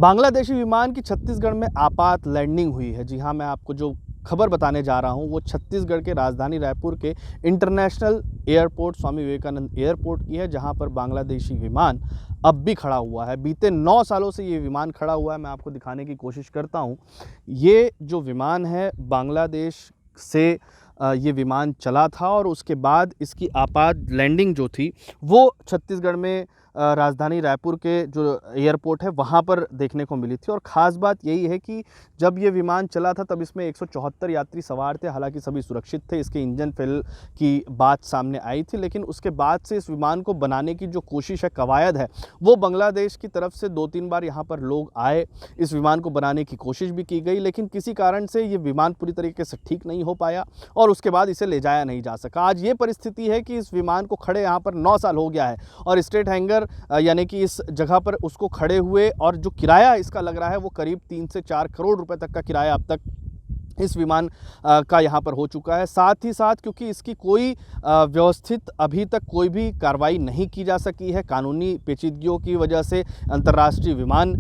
बांग्लादेशी विमान की छत्तीसगढ़ में आपात लैंडिंग हुई है। जी हाँ, मैं आपको जो खबर बताने जा रहा हूँ वो छत्तीसगढ़ के राजधानी रायपुर के international airport Swami Vivekananda airport की है, जहाँ पर बांग्लादेशी विमान अब भी खड़ा हुआ है। बीते 9 सालों से ये विमान खड़ा हुआ है। मैं आपको दिखाने की कोशिश करता हूँ। ये जो विमान है बांग्लादेश से ये विमान चला था और उसके बाद इसकी आपात लैंडिंग जो थी वो छत्तीसगढ़ में राजधानी रायपुर के जो एयरपोर्ट है वहाँ पर देखने को मिली थी। और ख़ास बात यही है कि जब ये विमान चला था तब इसमें 174 यात्री सवार थे। हालांकि सभी सुरक्षित थे। इसके इंजन फेल की बात सामने आई थी, लेकिन उसके बाद से इस विमान को बनाने की जो कोशिश है, कवायद है, वो बांग्लादेश की तरफ से 2-3 बार यहाँ पर लोग आए, इस विमान को बनाने की कोशिश भी की गई, लेकिन किसी कारण से ये विमान पूरी तरीके से ठीक नहीं हो पाया और उसके बाद इसे ले जाया नहीं जा सका। आज ये परिस्थिति है कि इस विमान को खड़े यहाँ पर 9 साल हो गया है और स्टेट हैंगर यानी कि इस जगह पर उसको खड़े हुए, और जो किराया इसका लग रहा है वो करीब 3 से 4 करोड़ रुपए तक का किराया अब तक इस विमान का यहाँ पर हो चुका है। साथ ही साथ क्योंकि इसकी कोई व्यवस्थित अभी तक कोई भी कार्रवाई नहीं की जा सकी है कानूनी पेचीदगियों की वजह से, अंतर्राष्ट्रीय विमान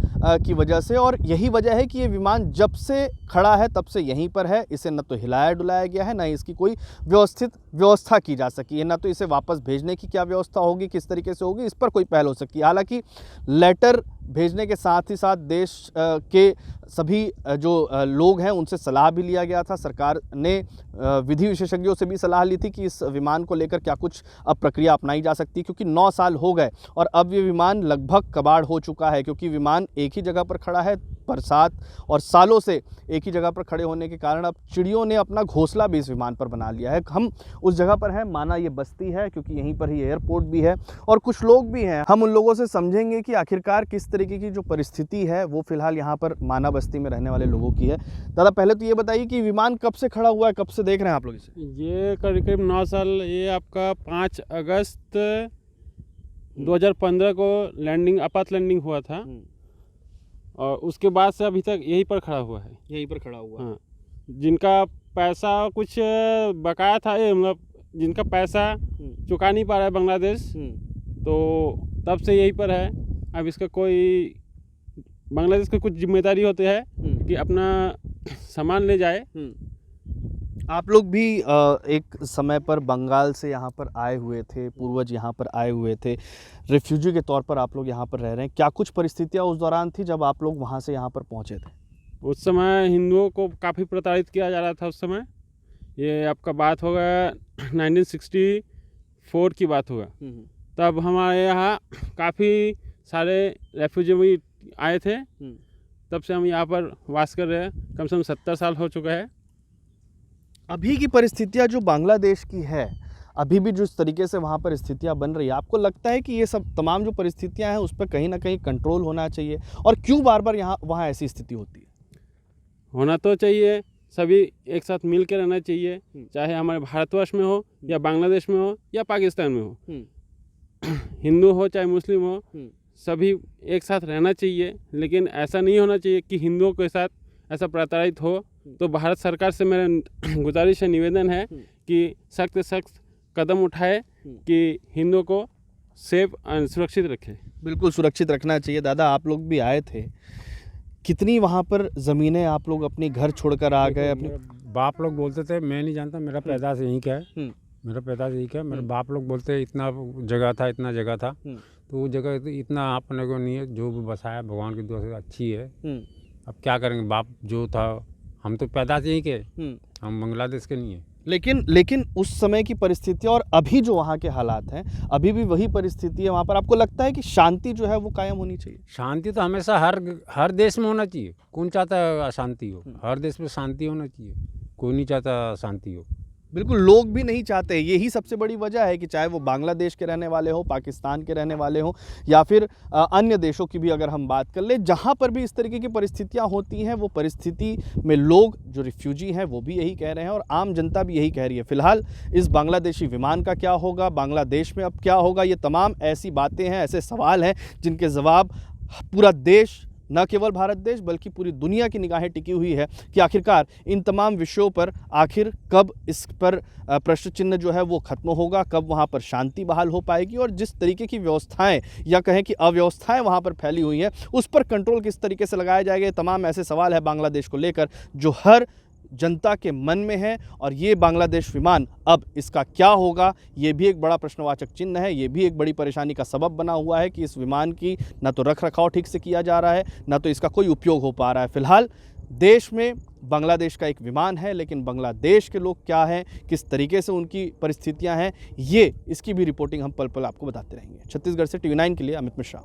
की वजह से, और यही वजह है कि ये विमान जब से खड़ा है तब से यहीं पर है। इसे न तो हिलाया डुलाया गया है, न इसकी कोई व्यवस्थित व्यवस्था की जा सकी है, न तो इसे वापस भेजने की क्या व्यवस्था होगी, किस तरीके से होगी, इस पर कोई पहल हो सकी है। हालांकि लेटर भेजने के साथ ही साथ देश के सभी जो लोग हैं उनसे सलाह भी लिया गया था। सरकार ने विधि विशेषज्ञों से भी सलाह ली थी कि इस विमान को लेकर क्या कुछ अब प्रक्रिया अपनाई जा सकती है, क्योंकि 9 साल हो गए और अब ये विमान लगभग कबाड़ हो चुका है। क्योंकि विमान एक ही जगह पर खड़ा है, बरसात और सालों से एक ही जगह पर खड़े होने के कारण अब चिड़ियों ने अपना घोंसला भी इस विमान पर बना लिया है। हम उस जगह पर हैं, माना ये बस्ती है, क्योंकि यहीं पर ही एयरपोर्ट भी है और कुछ लोग भी हैं। हम उन लोगों से समझेंगे कि आखिरकार किस तरीके की जो परिस्थिति है वो फिलहाल यहाँ पर माना बस्ती में रहने वाले लोगों की है। दादा, पहले तो ये बताइए कि विमान कब से खड़ा हुआ है, कब से देख रहे हैं आप लोग इसे? ये करीब 9 साल, ये आपका 5 अगस्त 2015 को आपात लैंडिंग हुआ था और उसके बाद से अभी तक यहीं पर खड़ा हुआ है। यहीं पर खड़ा हुआ है। हाँ, जिनका पैसा कुछ बकाया था, ये मतलब जिनका पैसा चुका नहीं पा रहा है बांग्लादेश, तो तब से यहीं पर है। अब इसका कोई बांग्लादेश की कुछ जिम्मेदारी होती है कि अपना सामान ले जाए। आप लोग भी एक समय पर बंगाल से यहाँ पर आए हुए थे, पूर्वज यहाँ पर आए हुए थे, रिफ्यूजी के तौर पर आप लोग यहाँ पर रह रहे हैं। क्या कुछ परिस्थितियाँ उस दौरान थी जब आप लोग वहाँ से यहाँ पर पहुँचे थे? उस समय हिंदुओं को काफ़ी प्रताड़ित किया जा रहा था। उस समय ये आपका बात होगा 1964 की बात होगा। तब हमारे यहाँ काफ़ी सारे रेफ्यूजी भी आए थे। तब से हम यहाँ पर वास कर रहे हैं, कम से कम 70 साल हो चुका है। अभी की परिस्थितियाँ जो बांग्लादेश की है, अभी भी जिस तरीके से वहाँ पर स्थितियाँ बन रही है, आपको लगता है कि ये सब तमाम जो परिस्थितियाँ हैं उस पर कहीं ना कहीं कंट्रोल होना चाहिए? और क्यों बार बार यहाँ वहाँ ऐसी स्थिति होती है? होना तो चाहिए, सभी एक साथ मिल के रहना चाहिए, चाहे हमारे भारतवर्ष में हो या बांग्लादेश में हो या पाकिस्तान में हो, हिंदू हो चाहे मुस्लिम हो, सभी एक साथ रहना चाहिए। लेकिन ऐसा नहीं होना चाहिए कि हिंदुओं के साथ ऐसा प्रताड़ित हो। तो भारत सरकार से मेरा गुजारिश है, निवेदन है कि सख्त कदम उठाए कि हिंदुओं को सेफ और सुरक्षित रखे। बिल्कुल सुरक्षित रखना चाहिए। दादा, आप लोग भी आए थे, कितनी वहाँ पर ज़मीनें आप लोग अपनी घर छोड़कर आ गए? अपने बाप लोग बोलते थे, मैं नहीं जानता, मेरा पैदाश यहीं का है, मेरा पैदाश यहीं का है। मेरे बाप लोग बोलते इतना जगह था, इतना जगह था, तो वो जगह इतना अपने को नहीं है। जो भी बसाया भगवान की दुआ से अच्छी है। अब क्या करेंगे, बाप जो था, हम तो पैदाश यहीं के, हम बांग्लादेश के नहीं है। लेकिन उस समय की परिस्थितियाँ और अभी जो वहाँ के हालात हैं, अभी भी वही परिस्थिति है वहाँ पर। आपको लगता है कि शांति जो है वो कायम होनी चाहिए? शांति तो हमेशा हर देश में होना चाहिए। कौन चाहता है अशांति हो? हर देश में शांति होना चाहिए, कोई नहीं चाहता शांति हो। बिल्कुल, लोग भी नहीं चाहते। यही सबसे बड़ी वजह है कि चाहे वो बांग्लादेश के रहने वाले हो, पाकिस्तान के रहने वाले हो, या फिर अन्य देशों की भी अगर हम बात कर ले, जहाँ पर भी इस तरीके की परिस्थितियाँ होती हैं, वो परिस्थिति में लोग जो रिफ्यूजी हैं वो भी यही कह रहे हैं और आम जनता भी यही कह रही है। फिलहाल इस बांग्लादेशी विमान का क्या होगा, बांग्लादेश में अब क्या होगा, ये तमाम ऐसी बातें हैं, ऐसे सवाल हैं जिनके जवाब पूरा देश न केवल भारत देश बल्कि पूरी दुनिया की निगाहें टिकी हुई है कि आखिरकार इन तमाम विषयों पर आखिर कब इस पर प्रश्न चिन्ह जो है वो खत्म होगा, कब वहाँ पर शांति बहाल हो पाएगी और जिस तरीके की व्यवस्थाएं या कहें कि अव्यवस्थाएं वहाँ पर फैली हुई हैं उस पर कंट्रोल किस तरीके से लगाया जाएगा। ये तमाम ऐसे सवाल है बांग्लादेश को लेकर जो हर जनता के मन में है और ये बांग्लादेश विमान अब इसका क्या होगा, ये भी एक बड़ा प्रश्नवाचक चिन्ह है। ये भी एक बड़ी परेशानी का सबब बना हुआ है कि इस विमान की न तो रख रखाव ठीक से किया जा रहा है, न तो इसका कोई उपयोग हो पा रहा है। फिलहाल देश में बांग्लादेश का एक विमान है, लेकिन बांग्लादेश के लोग क्या हैं, किस तरीके से उनकी परिस्थितियां हैं, ये इसकी भी रिपोर्टिंग हम पल पल आपको बताते रहेंगे। छत्तीसगढ़ से TV9 के लिए अमित मिश्रा।